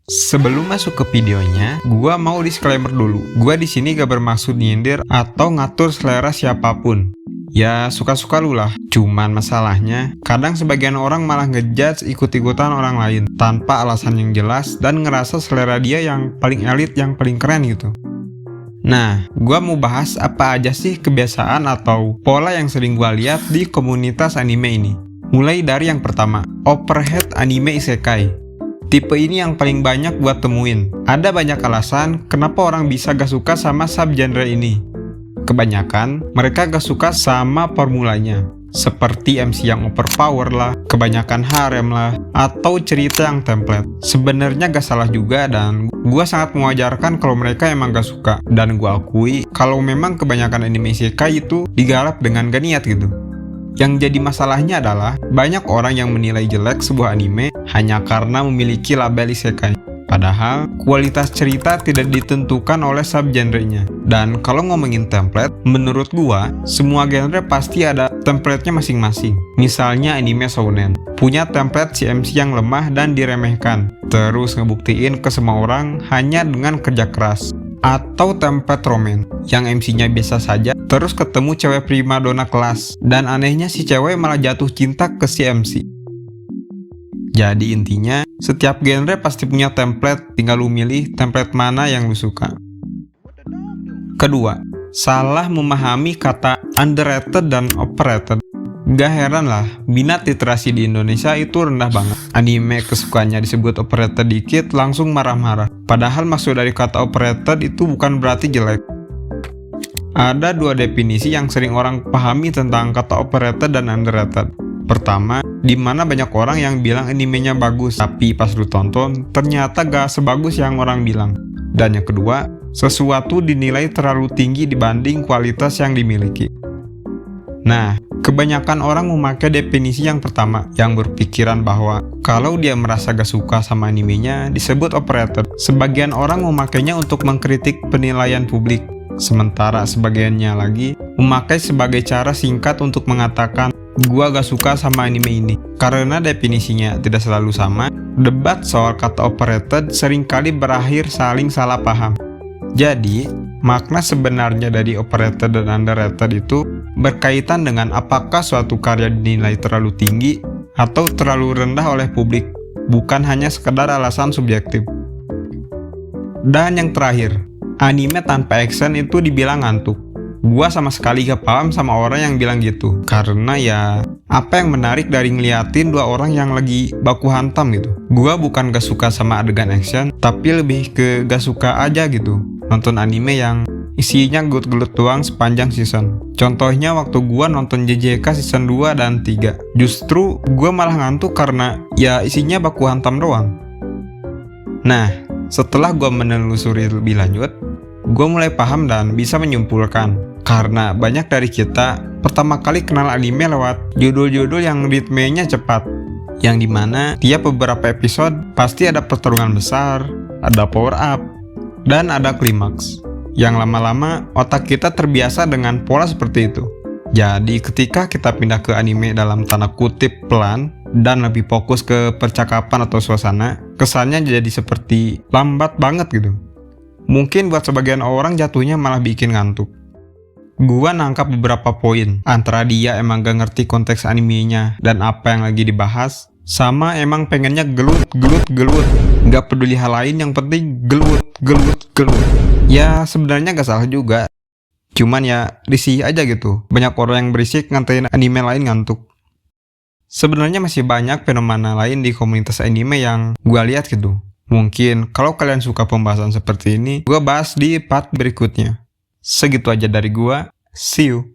Sebelum masuk ke videonya, gua mau disclaimer dulu. Gua di sini gak bermaksud nyindir atau ngatur selera siapapun. Ya, suka-suka lu lah. Cuman masalahnya, kadang sebagian orang malah ngejudge ikut-ikutan orang lain tanpa alasan yang jelas dan ngerasa selera dia yang paling elit, yang paling keren gitu. Nah, gua mau bahas apa aja sih kebiasaan atau pola yang sering gua lihat di komunitas anime ini. Mulai dari yang pertama, overhead anime isekai. Tipe ini yang paling banyak buat temuin. Ada banyak alasan kenapa orang bisa gak suka sama subgenre ini. Kebanyakan, mereka gak suka sama formulanya. Seperti MC yang overpower lah, kebanyakan harem lah, atau cerita yang template. Sebenarnya gak salah juga dan gua sangat mewajarkan kalau mereka emang gak suka. Dan gua akui kalau memang kebanyakan anime isekai itu digarap dengan gak niat gitu. Yang jadi masalahnya adalah banyak orang yang menilai jelek sebuah anime hanya karena memiliki label isekai. Padahal kualitas cerita tidak ditentukan oleh subgenrenya. Dan kalau ngomongin template, menurut gua semua genre pasti ada template-nya masing-masing. Misalnya anime shounen punya template si MC yang lemah dan diremehkan, terus ngebuktiin ke semua orang hanya dengan kerja keras. Atau template romance yang MC-nya biasa saja, terus ketemu cewek primadona kelas, dan anehnya si cewek malah jatuh cinta ke si MC. Jadi intinya, setiap genre pasti punya template, tinggal lu milih template mana yang lu suka. Kedua, salah memahami kata underrated dan overrated. Gak heran lah, minat literasi di Indonesia itu rendah banget. Anime kesukaannya disebut overrated dikit langsung marah-marah. Padahal maksud dari kata overrated itu bukan berarti jelek. Ada dua definisi yang sering orang pahami tentang kata overrated dan underrated. Pertama, dimana banyak orang yang bilang animenya bagus, tapi pas lu tonton, ternyata gak sebagus yang orang bilang. Dan yang kedua, sesuatu dinilai terlalu tinggi dibanding kualitas yang dimiliki. Nah, kebanyakan orang memakai definisi yang pertama, yang berpikiran bahwa kalau dia merasa gak suka sama animenya, disebut overrated. Sebagian orang memakainya untuk mengkritik penilaian publik, sementara sebagiannya lagi memakai sebagai cara singkat untuk mengatakan, gua gak suka sama anime ini. Karena definisinya tidak selalu sama, debat soal kata overrated seringkali berakhir saling salah paham. Jadi, makna sebenarnya dari overrated dan underrated itu berkaitan dengan apakah suatu karya dinilai terlalu tinggi atau terlalu rendah oleh publik, bukan hanya sekedar alasan subjektif. Dan yang terakhir, anime tanpa action itu dibilang ngantuk. Gua sama sekali gak paham sama orang yang bilang gitu, karena ya apa yang menarik dari ngeliatin dua orang yang lagi baku hantam gitu. Gua bukan gak suka sama adegan action, tapi lebih ke gak suka aja gitu nonton anime yang isinya gelut-gelut doang sepanjang season. Contohnya waktu gua nonton JJK season 2 dan 3. Justru gua malah ngantuk karena ya isinya baku hantam doang. Nah, setelah gua menelusuri lebih lanjut, gua mulai paham dan bisa menyimpulkan. Karena banyak dari kita pertama kali kenal anime lewat judul-judul yang ritmenya cepat. Yang dimana tiap beberapa episode pasti ada pertarungan besar, ada power up, dan ada klimaks. Yang lama-lama otak kita terbiasa dengan pola seperti itu. Jadi ketika kita pindah ke anime dalam tanda kutip pelan dan lebih fokus ke percakapan atau suasana, kesannya jadi seperti lambat banget gitu. Mungkin buat sebagian orang jatuhnya malah bikin ngantuk. Gua nangkap beberapa poin, antara dia emang gak ngerti konteks animenya dan apa yang lagi dibahas, sama emang pengennya gelut. Gak peduli hal lain, yang penting gelut. Ya sebenarnya gak salah juga. Cuman ya risih aja gitu. Banyak orang yang berisik ngantein anime lain ngantuk. Sebenarnya masih banyak fenomena lain di komunitas anime yang gua lihat gitu. Mungkin kalau kalian suka pembahasan seperti ini, gua bahas di part berikutnya. Segitu aja dari gua. See you.